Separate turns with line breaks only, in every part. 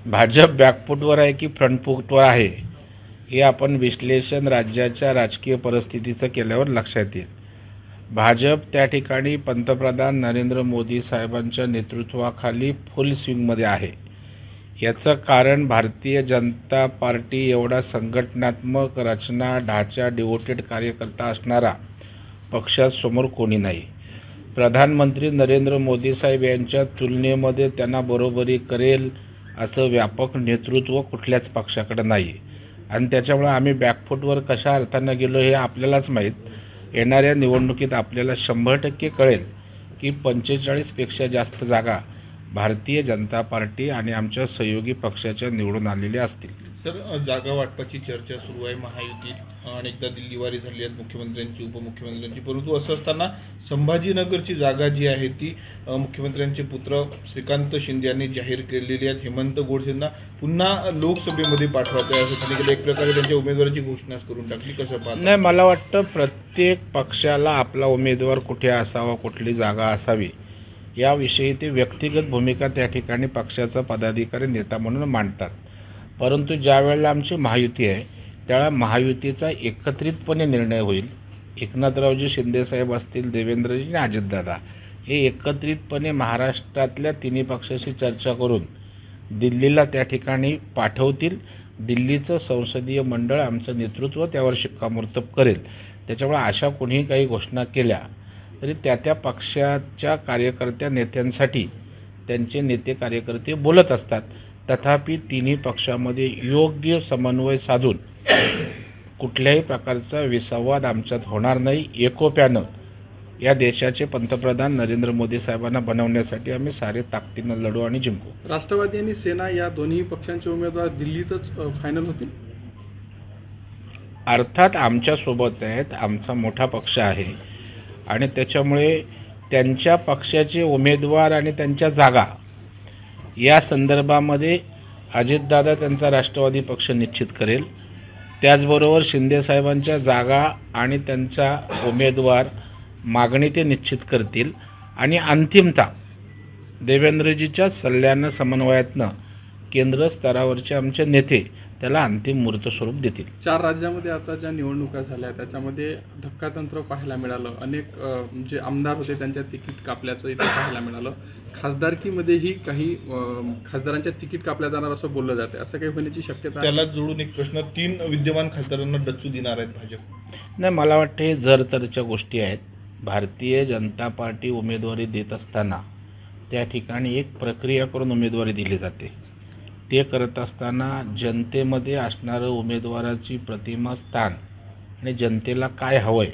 भाजप बॅकफूटवर आहे की फ्रंटफूटवर आहे हे आपण विश्लेषण राज्याच्या राजकीय परिस्थितीचं केल्यावर लक्षात येईल। भाजप त्या ठिकाणी पंतप्रधान नरेंद्र मोदी साहेबांच्या नेतृत्वाखाली फुल स्विंगमध्ये आहे। याचं कारण भारतीय जनता पार्टी एवढा संघटनात्मक रचना ढाचा डिवोटेड कार्यकर्ता असणारा पक्षासमोर कोणी नाही। प्रधानमंत्री नरेंद्र मोदी साहेब यांच्या तुलनेमध्ये त्यांना बरोबरी करेल असं व्यापक नेतृत्व कुठल्याच पक्षाकडे नाही आणि त्याच्यामुळे आम्ही बॅकफूटवर कशा अर्थानं गेलो हे आपल्यालाच माहीत। येणाऱ्या निवडणुकीत आपल्याला 100% कळेल की 45पेक्षा जास्त जागा भारतीय जनता पार्टी आणि आमच्या सहयोगी पक्षाच्या निवडून आलेल्या असतील।
सर, जागा वाटपाची चर्चा सुरू आहे महायुतीत। अनेकदा दिल्लीवारी झाली आहेत मुख्यमंत्र्यांची उपमुख्यमंत्र्यांची, परंतु असं असताना संभाजीनगरची जागा जी आहे ती मुख्यमंत्र्यांचे पुत्र श्रीकांत शिंदे यांनी जाहीर केलेली आहे। हेमंत गोडसेंना पुन्हा लोकसभेमध्ये पाठवायचं आहे असं त्यांनी केलं, एक प्रकारे त्यांच्या उमेदवाराची घोषणाच करून टाकली। कसं पाहता?
नाही, मला वाटतं प्रत्येक पक्षाला आपला उमेदवार कुठे असावा, कुठली जागा असावी याविषयी ते व्यक्तिगत भूमिका त्या ठिकाणी पक्षाचा पदाधिकारी नेता म्हणून मांडतात। परंतु ज्या वेळेला आमची महायुती आहे त्यावेळेला महायुतीचा एकत्रितपणे निर्णय होईल। एकनाथरावजी शिंदेसाहेब असतील, देवेंद्रजी आणि अजितदादा हे एकत्रितपणे महाराष्ट्रातल्या तिन्ही पक्षाशी चर्चा करून दिल्लीला त्या ठिकाणी पाठवतील। दिल्लीचं संसदीय मंडळ आमचं नेतृत्व त्यावर शिक्कामोर्तब करेल। त्याच्यामुळे अशा कोणीही काही घोषणा केल्या तरी त्या पक्षाच्या कार्यकर्त्या नेत्यांसाठी त्यांचे नेते कार्यकर्ते बोलत असतात। तथापि तिन्ही पक्षामध्ये योग्य समन्वय साधून कुठल्याही प्रकारचा विसंवाद आमच्यात होणार नाही। एकोप्यानं या देशाचे पंतप्रधान नरेंद्र मोदी साहेबांना बनवण्यासाठी आम्ही सारे ताकदीनं लढू आणि जिंकू।
राष्ट्रवादी आणि सेना या दोन्ही पक्षांचे उमेदवार दिल्लीतच फायनल होतील?
अर्थात आमच्यासोबत आहेत, आमचा मोठा पक्ष आहे आणि त्याच्यामुळे त्यांच्या पक्षाचे उमेदवार आणि त्यांच्या जागा या संदर्भामध्ये अजितदादा त्यांचा राष्ट्रवादी पक्ष निश्चित करेल। त्याचबरोबर शिंदेसाहेबांच्या जागा आणि त्यांचा उमेदवार मागणी ते निश्चित करतील आणि अंतिमतः देवेंद्रजीच्या सल्ल्यानं समन्वयातनं केंद्र स्तरावरचे आमचे नेते त्याला अंतिम मूर्त स्वरूप देतील।
4 राज्यामध्ये आता ज्या निवडणुका झाल्या त्याच्यामध्ये धक्कातंत्र पाहायला मिळालं। अनेक जे आमदार होते त्यांच्या तिकीट कापल्याचं इथे पाहायला मिळालं। खासदारकीमध्येही काही खासदारांच्या तिकीट कापल्या जाणार असं बोललं जाते, असं काही होण्याची शक्यता आहे?
त्याला जोडून एक प्रश्न, 3 विद्यमान खासदारांना डच्चू देणार आहेत भाजप?
नाही, मला वाटतं हे जरतरच्या गोष्टी आहेत। भारतीय जनता पार्टी उमेदवारी देत असताना त्या ठिकाणी एक प्रक्रिया करून उमेदवारी दिली जाते। ते करत असताना जनतेमध्ये असणारं उमेदवाराची प्रतिमा, स्थान आणि जनतेला काय हवं आहे,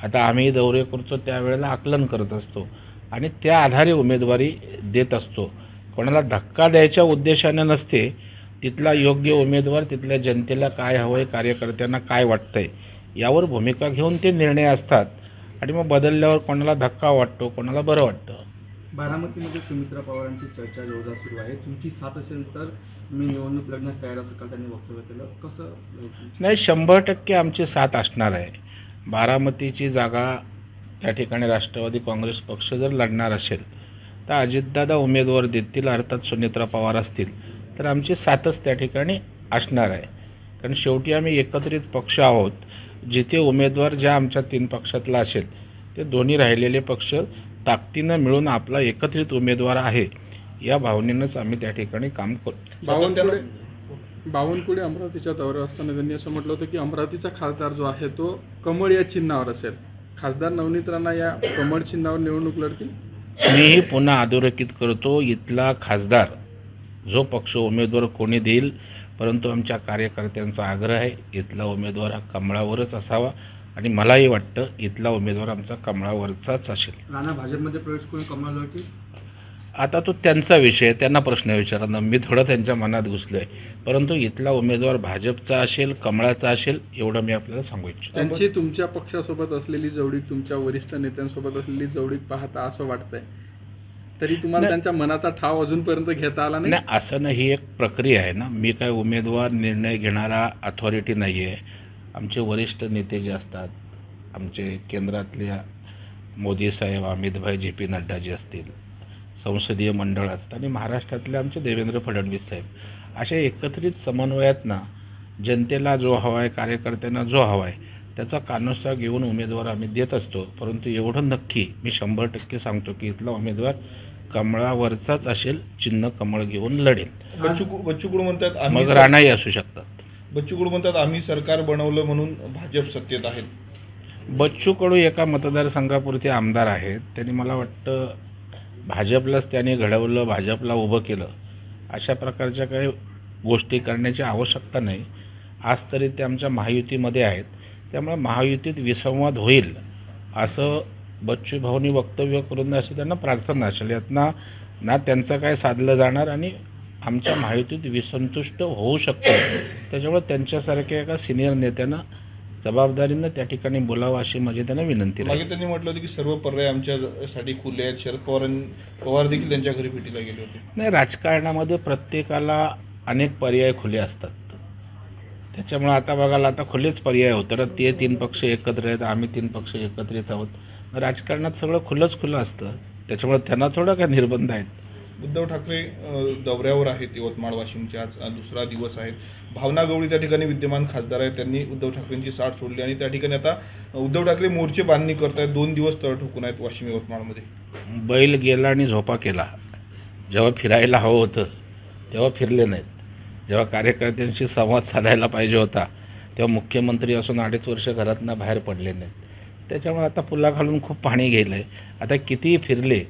आता आम्ही दौरे करतो त्यावेळेला आकलन करत असतो आणि त्या आधारे उमेदवारी देत असतो। कोणाला धक्का द्यायच्या उद्देशानं नसते। तिथला योग्य उमेदवार तिथल्या जनतेला काय हवं आहे, कार्यकर्त्यांना काय वाटतं आहे यावर भूमिका घेऊन ते निर्णय असतात आणि मग बदलल्यावर कोणाला धक्का वाटतो, कोणाला बरं वाटतं।
बारामतीमध्ये सुमित्रा पवारांची चर्चा जोरदार सुरू आहे। तुमची साथ असेल तर मी निवडणूक लढण्यास तयार असं काल त्यांनी वक्तव्य केलं, कसं?
नाही, 100% आमची साथ असणार आहे। बारामतीची जागा त्या ठिकाणी राष्ट्रवादी काँग्रेस पक्ष जर लढणार असेल तर अजितदादा उमेदवार देतील, अर्थात सुमित्रा पवार असतील तर आमची साथच त्या ठिकाणी असणार आहे। कारण शेवटी आम्ही एकत्रित पक्ष आहोत। जिथे उमेदवार ज्या आमच्या 3 पक्षातला असेल ते दोन्ही राहिलेले पक्ष ताकदीनं मिळून आपला एकत्रित उमेदवार आहे या भावनेनंच आम्ही त्या ठिकाणी काम करू।
बावनकुळे अमरावतीच्या दौऱ्यावर असताना त्यांनी असं म्हटलं होतं की अमरावतीचा खासदार जो आहे तो कमळ या चिन्हावर असेल। खासदार नवनीत राणा या कमळ चिन्हावर निवडणूक लढतील?
मीही पुन्हा अधोरेखित करतो, इथला खासदार जो पक्ष उमेदवार कोणी देईल, परंतु आमच्या कार्यकर्त्यांचा आग्रह आहे इथला उमेदवार हा कमळावरच असावा आणि मलाही वाटतं इथला उमेदवार आमचा कमळावरचाच असेल।
राणा भाजपमध्ये प्रवेश करून कमळ लढतील?
आता तो त्यांचा विषय, त्यांना प्रश्न विचारणं, मी थोडं त्यांच्या मनात घुसलो आहे। परंतु इथला उमेदवार भाजपचा असेल, कमळाचा असेल एवढं मी आपल्याला सांगू इच्छितो।
त्यांची तुमच्या पक्षासोबत असलेली जवळीक, तुमच्या वरिष्ठ नेत्यांसोबत असलेली जवळीक पाहता असं वाटतंय, तरी तुम्हाला त्यांच्या मनाचा ठाव अजूनपर्यंत घेता आला नाही?
नाही, असं नाही, ही एक प्रक्रिया आहे ना। मी काय उमेदवार निर्णय घेणारा अथॉरिटी नाही आहे। आमचे वरिष्ठ नेते जे असतात, आमचे केंद्रातल्या मोदी साहेब, अमित भाई, JP नड्डाजी असतील, संसदीय मंडळ असतं आणि महाराष्ट्रातले आमचे देवेंद्र फडणवीस साहेब, अशा एकत्रित समन्वयातनं जनतेला जो हवा आहे, कार्यकर्त्यांना जो हवा आहे त्याचा कानोसा घेऊन उमेदवार आम्ही देत असतो. परंतु एवढं नक्की मी 100% सांगतो की इथला उमेदवार कमळावरचाच असेल, चिन्ह कमळ घेऊन लढेल.
बच्चू कडू म्हणतात
मग राणाही असू शकतात.
बच्चू कडू म्हणतात आम्ही सरकार बनवलं म्हणून भाजप सत्तेत आहेत.
बच्चू कडू एका मतदारसंघापुरते आमदार आहेत. त्यांनी मला वाटतं भाजपलाच त्यांनी घडवलं, भाजपला उभं केलं, अशा प्रकारच्या काही गोष्टी करण्याची आवश्यकता नाही. आज तरी ते आमच्या महायुतीमध्ये आहेत, त्यामुळे महायुतीत विसंवाद होईल असं बच्चू भाऊनी वक्तव्य करून अशी त्यांना प्रार्थना असेल. यातनं ना त्यांचं काय साधलं जाणार आणि आमच्या महायुतीत विसंतुष्ट होऊ शकतं. त्याच्यामुळे त्यांच्यासारख्या एका सिनियर नेत्यांना जबाबदारीनं त्या ठिकाणी बोलावं अशी माझी त्यांना विनंती
मागे
राहील.
त्यांनी म्हटलं होतं की सर्व पर्याय आमच्यासाठी खुले आहेत. शरद पवार देखील त्यांच्या घरी भेटीला गेले होते.
नाही, राजकारणामध्ये प्रत्येकाला अनेक पर्याय खुले असतात. त्याच्यामुळे आता बघायला आता खुलेच पर्याय होतं. तर ते 3 पक्ष एकत्र आहेत, आम्ही 3 पक्ष एकत्रित आहोत. राजकारणात सगळं खुलं असतं. त्याच्यामुळे त्यांना थोडं काय निर्बंध आहेत.
उद्धव ठाकरे दौऱ्यावर आहेत यवतमाळ वाशिमचे. आज दुसरा दिवस आहे. भावना गवळी त्या ठिकाणी विद्यमान खासदार आहेत. त्यांनी उद्धव ठाकरेंची साथ सोडली आणि त्या ठिकाणी आता उद्धव ठाकरे मोर्चे बांधणी करत आहेत. 2 दिवस तळ ठोकून आहेत वाशिम यवतमाळमध्ये.
बैल गेला आणि झोपा केला. जेव्हा फिरायला हवं होतं तेव्हा फिरले नाहीत. जेव्हा कार्यकर्त्यांशी संवाद साधायला पाहिजे होता तेव्हा मुख्यमंत्री असून 2.5 वर्ष घरातनं बाहेर पडले नाहीत. त्याच्यामुळे आता पुलाखालून खूप पाणी गेलं आहे. आता कितीही फिरले,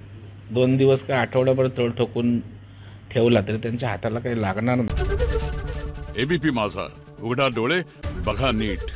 2 दिवस काय आठवड्याभर तळ ठोकून ठेवला तरी त्यांच्या हाताला काही लागणार नाही.
एबीपी माझा, उघडा डोळे बघा नीट.